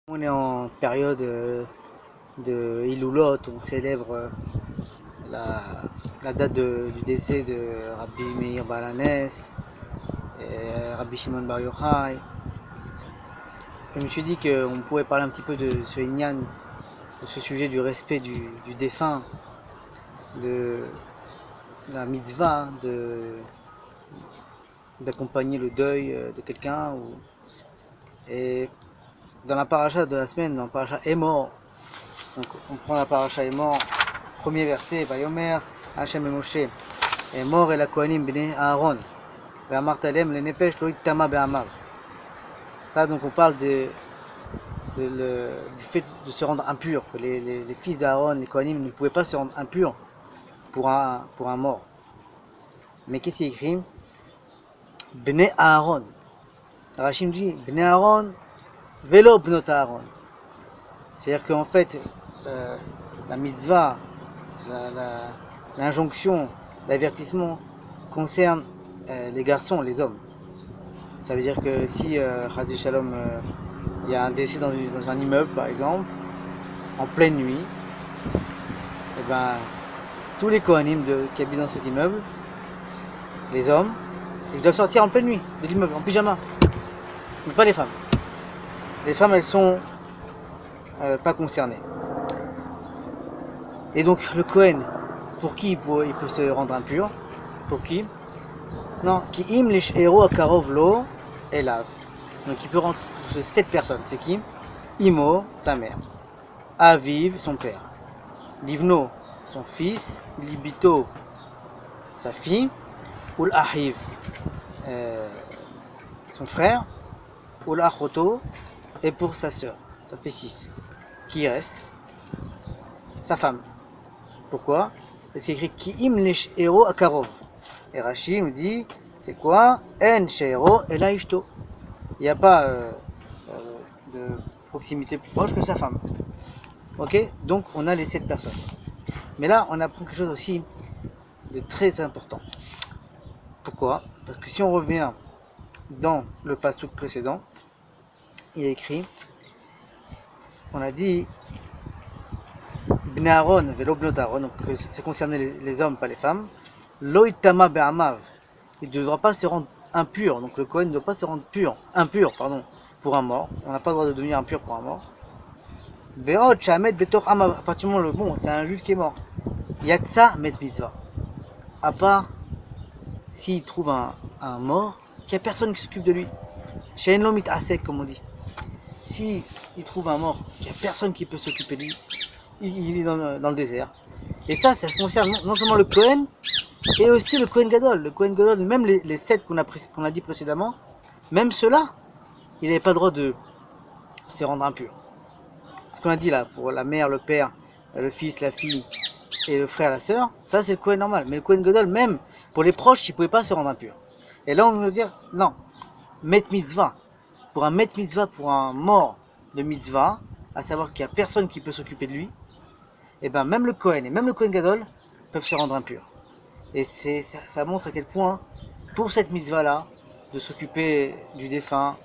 On est en période de Iloulot où on célèbre la, la date du décès de Rabbi Meir Balanes et Rabbi Shimon Bar Yochai. Je me suis dit qu'on pouvait parler un petit peu de ce Inyan, de ce sujet du respect du défunt, de la mitzvah, d'accompagner le deuil de quelqu'un. Et dans la paracha de la semaine, dans la paracha Emor, donc on prend la paracha Emor, premier verset, Vayomer Hashem et Moshe, Emor et la Kohanim bnei Aaron, Ve'amartalem le nefesh lo iktama be'amav. Ça, donc on parle du fait de se rendre impur, que les fils d'Aaron, les Kohanim, ne pouvaient pas se rendre impurs pour un mort. Mais qu'est-ce qu'il écrit? Bnei Aaron. Rachim dit Bnei Aaron, Velo Bnot Aaron. C'est-à-dire qu'en fait, la mitzvah, l'injonction, l'avertissement concerne les garçons, les hommes. Ça veut dire que si, Chazé Shalom, il y a un décès dans un immeuble, par exemple, en pleine nuit, et ben, tous les Kohanim qui habitent dans cet immeuble, les hommes, ils doivent sortir en pleine nuit de l'immeuble, en pyjama. Mais pas les femmes. Les femmes, elles sont pas concernées. Et donc le Kohen, pour qui il peut se rendre impur? Pour qui? Non, qui im lish ero akarov lo elav. Donc il peut rendre pour 7 personnes. C'est qui? Imo, sa mère. Aviv, son père. Livno, son fils. Libito, sa fille. Ul ahiv, son frère. Ul achoto, et pour sa sœur. Ça fait 6. Qui reste? Sa femme. Pourquoi? Parce qu'il écrit Ki im lish ero akarov. Et Rashi nous dit c'est quoi? En she'ero ela ishto. Il n'y a pas de proximité plus proche que sa femme. Ok? Donc on a les 7 personnes. Mais là on apprend quelque chose aussi de très important. Pourquoi? Parce que si on revient dans le pasuk précédent, il est écrit, on a dit Bnei Aaron velo bnot Aaron, donc c'est concerné les hommes, pas les femmes. Lo itama be'amav, il ne devra pas se rendre impur, donc le Kohen ne doit pas se rendre impur pour un mort. On n'a pas le droit de devenir impur pour un mort. Be'od shamet betoch amav, à partir du moment où bon, c'est un juif qui est mort. Yatsa met mitzvah. À part s'il trouve un mort, qu'il n'y a personne qui s'occupe de lui. She'en lo mitasek, comme on dit. Si il trouve un mort, qu'il n'y a personne qui peut s'occuper de lui, il est dans le désert. Et ça concerne non seulement le Kohen, et aussi le Kohen Gadol. Le Kohen Gadol, même les 7 qu'on a dit précédemment, même ceux-là, il n'avait pas le droit de se rendre impur. Ce qu'on a dit là, pour la mère, le père, le fils, la fille, et le frère, la sœur, ça c'est le Kohen normal. Mais le Kohen Gadol, même pour les proches, il ne pouvait pas se rendre impur. Et là on veut dire, non, met mitzvah. Pour un met mitzvah, pour un mort de mitzvah, à savoir qu'il n'y a personne qui peut s'occuper de lui, et bien même le Kohen et même le Kohen Gadol peuvent se rendre impurs. Et ça montre à quel point, pour cette mitzvah-là, de s'occuper du défunt,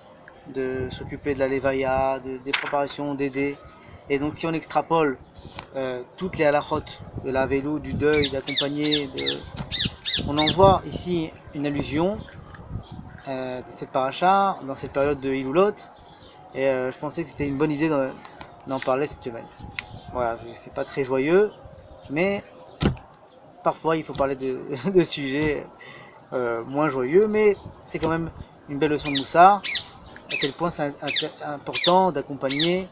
de s'occuper de la levaya, des préparations, d'aider. Et donc si on extrapole toutes les halachot de la velou, du deuil, d'accompagner, on en voit ici une allusion de cette paracha, dans cette période de Iloulot. Et je pensais que c'était une bonne idée d'en parler cette semaine. Voilà, c'est pas très joyeux, mais parfois il faut parler de sujets moins joyeux, mais c'est quand même une belle leçon de moussard, à quel point c'est important d'accompagner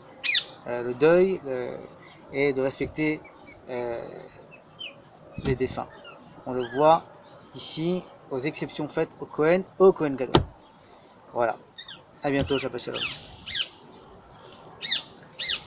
le deuil et de respecter les défunts. On le voit ici, aux exceptions faites au Kohen Gadol. Voilà, à bientôt, Shabbat Shalom.